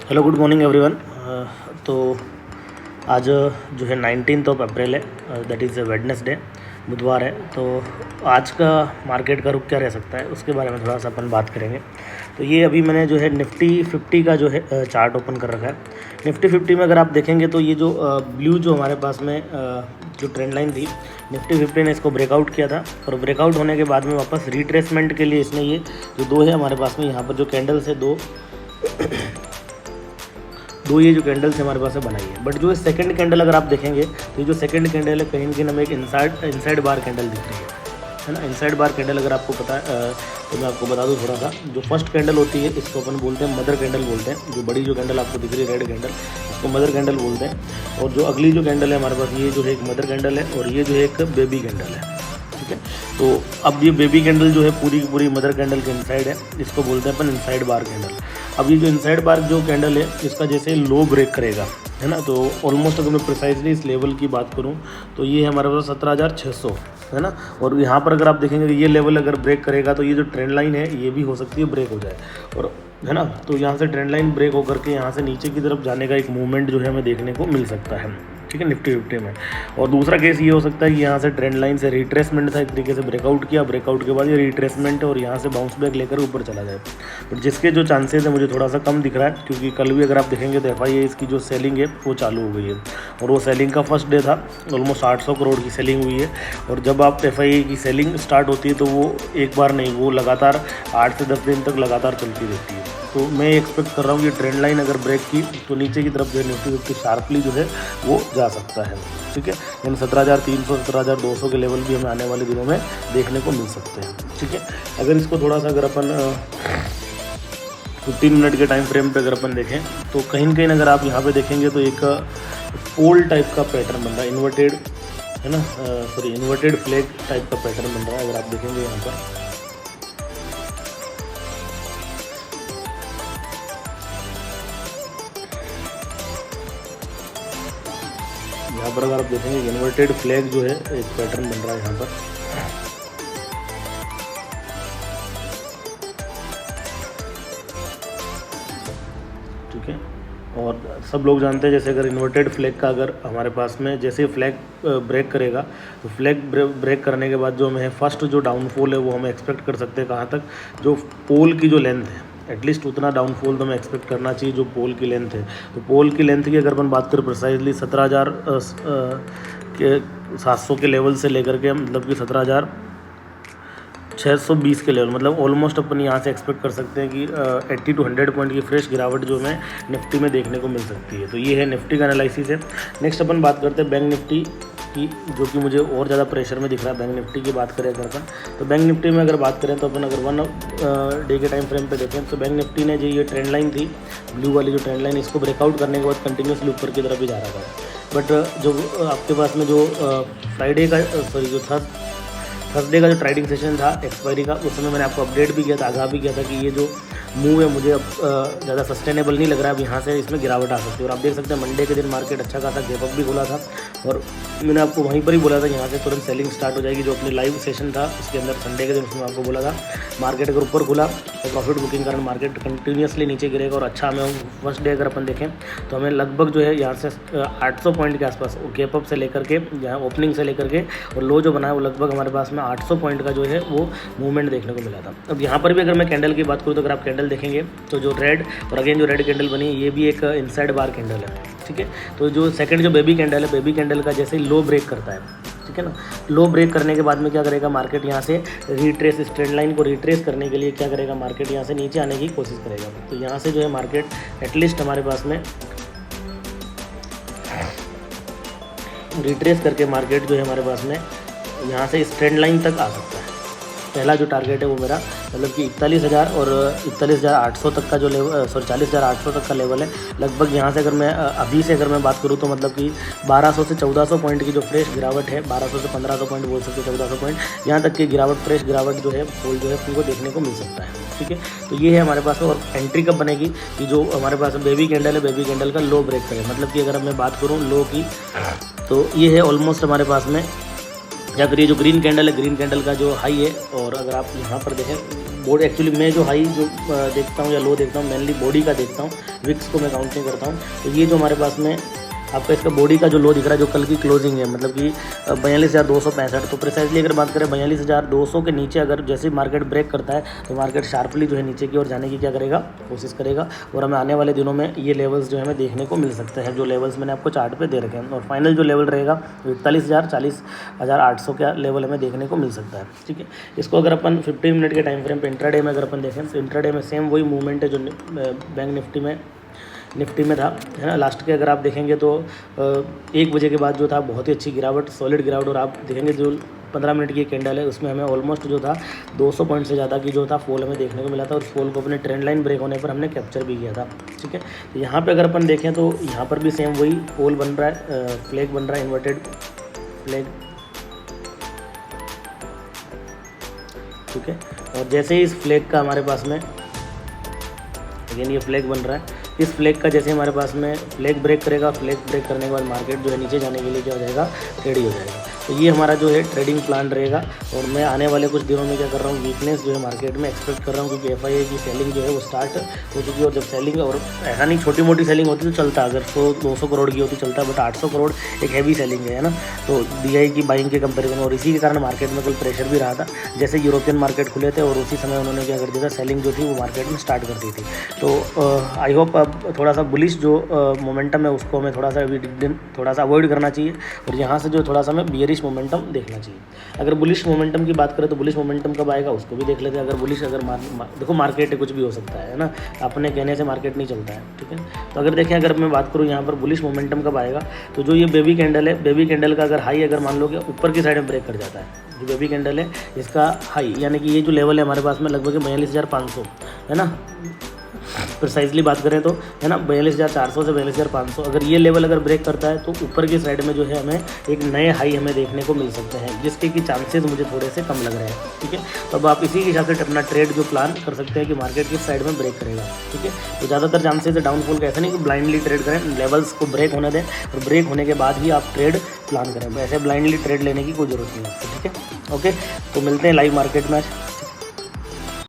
Hello good morning everyone. तो आज जो है 19 अप्रैल है, दैट इज़ वेडनेसडे, बुधवार है। तो आज का मार्केट का रुख क्या रह सकता है उसके बारे में थोड़ा सा अपन बात करेंगे। तो ये अभी मैंने जो है निफ्टी 50 का जो है चार्ट ओपन कर रखा है। निफ्टी 50 में अगर आप देखेंगे तो ये जो ब्लू जो हमारे पास में जो ट्रेंड लाइन थी, निफ्टी 50 ने इसको ब्रेकआउट किया था और ब्रेकआउट होने के बाद में वापस रिट्रेसमेंट के लिए इसने ये जो दो है हमारे पास में यहाँ पर जो कैंडल्स है दो ये जो कैंडल्स हमारे पास है बनाई है। बट जो सेकंड कैंडल अगर आप देखेंगे तो ये जो सेकंड कैंडल है कहीं ना कहीं हमें एक इनसाइड बार कैंडल दिख रही है ना। इनसाइड बार कैंडल अगर आपको पता है तो मैं आपको बता दूं थोड़ा सा। जो फर्स्ट कैंडल होती है इसको अपन बोलते हैं मदर कैंडल बोलते हैं। जो बड़ी जो कैंडल आपको दिख रही है रेड कैंडल, इसको मदर कैंडल बोलते हैं। और जो अगली जो कैंडल है हमारे पास ये जो है एक मदर कैंडल है और ये जो है एक बेबी कैंडल है, ठीक है। तो अब ये बेबी कैंडल जो है पूरी की पूरी मदर कैंडल के इनसाइड है, इसको बोलते हैं अपन इनसाइड बार कैंडल। अब ये जो इनसाइड बार जो कैंडल है इसका जैसे लो ब्रेक करेगा, है ना, तो ऑलमोस्ट अगर मैं प्रिसाइजली इस लेवल की बात करूं तो ये हमारे पास 17,600 है ना। और यहाँ पर अगर आप देखेंगे कि ये लेवल अगर ब्रेक करेगा तो ये जो ट्रेंड लाइन है ये भी हो सकती है ब्रेक हो जाए, और है ना। तो यहाँ से ट्रेंड लाइन ब्रेक होकर के यहाँ से नीचे की तरफ जाने का एक मूवमेंट जो है हमें देखने को मिल सकता है, ठीक है, निफ्टी 50 में। और दूसरा केस ये हो सकता है कि यहाँ से ट्रेंड लाइन से रिट्रेसमेंट था, एक तरीके से ब्रेकआउट किया, ब्रेकआउट के बाद ये रिट्रेसमेंट है और यहाँ से बाउंस बैक लेकर ऊपर चला जाए। बट जिसके जो चांसेस है मुझे थोड़ा सा कम दिख रहा है, क्योंकि कल भी अगर आप देखेंगे तो FII की जो सेलिंग है वो चालू हो गई है और वो सेलिंग का फर्स्ट डे था, ऑलमोस्ट 800 करोड़ की सेलिंग हुई है। और जब आप FII की सेलिंग स्टार्ट होती है तो वो एक बार नहीं, वो लगातार 8 से 10 दिन तक लगातार चलती रहती है। तो मैं एक्सपेक्ट कर रहा हूँ कि ट्रेंड लाइन अगर ब्रेक की तो नीचे की तरफ जो है निफ्टी 50 शार्पली जो है वो जा सकता है, ठीक है। यानी 17,300 17,200 के लेवल भी हमें आने वाले दिनों में देखने को मिल सकते हैं, ठीक है। अगर इसको थोड़ा सा अगर अपन 15 मिनट के टाइम फ्रेम पे अगर अपन देखें तो कहीं ना कहीं अगर आप यहाँ पे देखेंगे तो एक पोल टाइप का पैटर्न बन रहा है, इन्वर्टेड, है ना, सॉरी इन्वर्टेड फ्लैग टाइप का पैटर्न बन रहा है। अगर आप देखेंगे यहाँ पर अगर आप देखेंगे इन्वर्टेड फ्लैग जो है एक पैटर्न बन रहा है यहाँ पर, ठीक है। और सब लोग जानते हैं जैसे अगर इन्वर्टेड फ्लैग का अगर हमारे पास में जैसे फ्लैग ब्रेक करेगा तो फ्लैग ब्रेक करने के बाद जो हमें फर्स्ट जो डाउनफॉल है वो हमें एक्सपेक्ट कर सकते हैं कहाँ तक, जो पोल की जो लेंथ है एटलीस्ट उतना डाउनफॉल तो हमें एक्सपेक्ट करना चाहिए जो पोल की लेंथ है। तो पोल की लेंथ की अगर अपन बात करें प्रिसाइजली 17,700 के लेवल से लेकर के मतलब कि 17,620 के लेवल, मतलब ऑलमोस्ट अपन यहाँ से एक्सपेक्ट कर सकते हैं कि 80 to 100 पॉइंट की फ्रेश गिरावट जो हमें निफ्टी में देखने को मिल सकती है। तो ये है निफ्टी का एनालिसिस है। नेक्स्ट अपन बात करते हैं बैंक निफ्टी की, जो कि मुझे और ज़्यादा प्रेशर में दिख रहा है। बैंक निफ्टी की बात करें अगर तो बैंक निफ्टी में अगर बात करें तो अपन अगर 1 डे के टाइम फ्रेम पे देखें तो बैंक निफ्टी ने जो ये ट्रेंड लाइन थी ब्लू वाली जो ट्रेंड लाइन, इसको ब्रेकआउट करने के बाद कंटिन्यूसली ऊपर की तरफ ही जा रहा था। बट जो आपके पास में जो फ्राइडे का जो थर्सडे का जो ट्रेडिंग सेशन था एक्सपायरी का, उस समय मैंने आपको अपडेट भी किया था, आगाह भी किया था कि ये जो मूव है मुझे अब ज़्यादा सस्टेनेबल नहीं लग रहा है, अब यहाँ से इसमें गिरावट आ सकती है। और आप देख सकते हैं मंडे के दिन मार्केट अच्छा खासा गैप अप भी खुला था और मैंने आपको वहीं पर ही बोला था यहाँ से तुरंत सेलिंग स्टार्ट हो जाएगी। जो अपनी लाइव सेशन था उसके अंदर संडे के दिन उसमें आपको बोला था मार्केट अगर ऊपर खुला तो प्रॉफिट बुकिंग कारण मार्केट कंटिन्यूसली नीचे गिरेगा। और अच्छा हमें फर्स्ट डे अगर अपन देखें तो हमें लगभग जो है यहाँ से 800 पॉइंट के आसपास गैप अप से लेकर के यहाँ ओपनिंग से लेकर के और लो जो बना है वो लगभग हमारे पास में 800 पॉइंट का जो है वो मूवमेंट देखने को मिला था। अब यहाँ पर भी अगर मैं कैंडल की बात करूँ तो अगर आप कैंडल देखेंगे तो जो रेड और अगेन जो रेड कैंडल बनी ये भी एक इनसाइड बार कैंडल है, ठीक है। तो जो सेकंड जो बेबी कैंडल है, बेबी कैंडल का जैसे लो ब्रेक करता है, ठीक है ना, लो ब्रेक करने के बाद में क्या करेगा मार्केट यहाँ से रिट्रेस, इस ट्रेंड लाइन को रिट्रेस करने के लिए क्या करेगा मार्केट यहाँ से नीचे आने की कोशिश करेगा। तो यहाँ से जो है मार्केट एटलीस्ट हमारे पास में रिट्रेस करके मार्केट जो है हमारे पास में यहाँ से इस ट्रेंड लाइन तक आ सकता है। पहला जो टारगेट है वो मेरा मतलब कि 41,000 और 41,800 तक का जो लेवल, सॉरी 40,800 तक का लेवल है लगभग। यहाँ से अगर मैं अभी से अगर मैं बात करूँ तो मतलब कि 1200 से 1400 पॉइंट की जो फ्रेश गिरावट है, 1200 से 1500 पॉइंट बोल सकते हैं, 1400 पॉइंट यहाँ तक की गिरावट, फ्रेश गिरावट जो है पोल जो है आपको देखने को मिल सकता है, ठीक है। तो ये है हमारे पास। और एंट्री कब बनेगी कि जो हमारे पास बेबी कैंडल है, बेबी कैंडल का लो ब्रेक करे, मतलब कि अगर मैं बात करूँ लो की तो ये है ऑलमोस्ट हमारे पास में, या फिर ये जो ग्रीन कैंडल है, ग्रीन कैंडल का जो हाई है। और अगर आप यहाँ पर देखें बॉडी एक्चुअली मैं जो हाई जो देखता हूँ या लो देखता हूँ मेनली बॉडी का देखता हूँ, विक्स को मैं काउंट नहीं करता हूँ। तो ये जो हमारे पास में आपका इसका बॉडी का जो लो दिख रहा है जो कल की क्लोजिंग है मतलब कि 42,265, तो प्रिसाइजली अगर बात करें 42,200 के नीचे अगर जैसे मार्केट ब्रेक करता है तो मार्केट शार्पली जो है नीचे की ओर जाने की क्या करेगा, कोशिश करेगा। और हमें आने वाले दिनों में ये लेवल्स जो है हमें देखने को मिल सकते हैं, जो लेवल्स मैंने आपको चार्ट पे दे रखे हैं। और फाइनल जो लेवल रहेगा 41,000-40,800 का लेवल हमें देखने को मिल सकता है। ठीक है, इसको अगर अपन 15 मिनट के टाइम फ्रेम पे इंट्राडे में अगर अपन देखें तो इंट्राडे में सेम वही मूवमेंट है जो बैंक निफ्टी में था, है ना। लास्ट के अगर आप देखेंगे तो 1 बजे के बाद जो था बहुत ही अच्छी गिरावट, सॉलिड गिरावट। और आप देखेंगे जो 15 मिनट की कैंडल है उसमें हमें ऑलमोस्ट जो था 200 पॉइंट से ज़्यादा की जो था फॉल हमें देखने को मिला था। और फॉल को अपने ट्रेंड लाइन ब्रेक होने पर हमने कैप्चर भी किया था। ठीक है, तो यहाँ पे अगर अपन देखें तो यहाँ पर भी सेम वही फॉल बन रहा है, फ्लैग बन रहा है, इन्वर्टेड फ्लैग। ठीक है, और जैसे ही इस फ्लैग का हमारे पास में अगेन ये फ्लैग बन रहा है, इस फ्लैग का जैसे हमारे पास में फ्लैग ब्रेक करेगा, फ्लैग ब्रेक करने के बाद मार्केट जो है नीचे जाने के लिए क्या हो जाएगा, रेडी हो जाएगा। तो ये हमारा जो है ट्रेडिंग प्लान रहेगा। और मैं आने वाले कुछ दिनों में क्या कर रहा हूँ, वीकनेस जो है मार्केट में एक्सपेक्ट कर रहा हूँ, क्योंकि FII की सेलिंग जो है वो स्टार्ट हो चुकी है। और जब सेलिंग, और ऐसा नहीं छोटी मोटी सेलिंग होती तो चलता, अगर 100-200 करोड़ की होती चलता, बट 800 करोड़ एक हैवी सेलिंग है ना। तो DI की बाइंग के कंपेरिजन, और इसी के कारण मार्केट में कल प्रेशर भी रहा था। जैसे यूरोपियन मार्केट खुले थे और उसी समय उन्होंने क्या कर दिया था, सेलिंग जो थी वो मार्केट में स्टार्ट कर दी थी। तो आई होप अब थोड़ा सा बुलिश जो मोमेंटम है उसको हमें थोड़ा सा अवॉइड करना चाहिए, और यहाँ से जो थोड़ा सा हमें बियरिश मोमेंटम देखना चाहिए। अगर बुलिश मोमेंटम की बात करें तो बुलिश मोमेंटम कब आएगा उसको भी देख लेते हैं। अगर बुलिश देखो मार्केट है, कुछ भी हो सकता है ना, अपने कहने से मार्केट नहीं चलता है। ठीक है, तो अगर देखें, अगर मैं बात करूँ यहाँ पर बुलिश मोमेंटम कब आएगा, तो जो ये बेबी कैंडल है, बेबी कैंडल का अगर हाई अगर मान लो कि ऊपर की साइड में ब्रेक कर जाता है, जो बेबी कैंडल है इसका हाई, यानी कि ये जो लेवल है हमारे पास में लगभग 42,500 है ना, प्रिसाइजली बात करें तो, है ना, 42,400 से 42,500 अगर ये लेवल अगर ब्रेक करता है तो ऊपर की साइड में जो है हमें एक नए हाई हमें देखने को मिल सकते हैं, जिसके कि चांसेस मुझे थोड़े से कम लग रहे हैं। ठीक है, तो अब आप इसी के हिसाब से अपना ट्रेड जो प्लान कर सकते हैं कि मार्केट किस साइड में ब्रेक करेगा। ठीक है, तो ज़्यादातर चांसेस है डाउनफॉल का, ऐसा नहीं कि ब्लाइंडली ट्रेड करें, लेवल्स को ब्रेक होने दें और ब्रेक होने के बाद ही आप ट्रेड प्लान करें। ऐसे ब्लाइंडली ट्रेड लेने की कोई ज़रूरत नहीं है। ठीक है, ओके, तो मिलते हैं लाइव मार्केट में।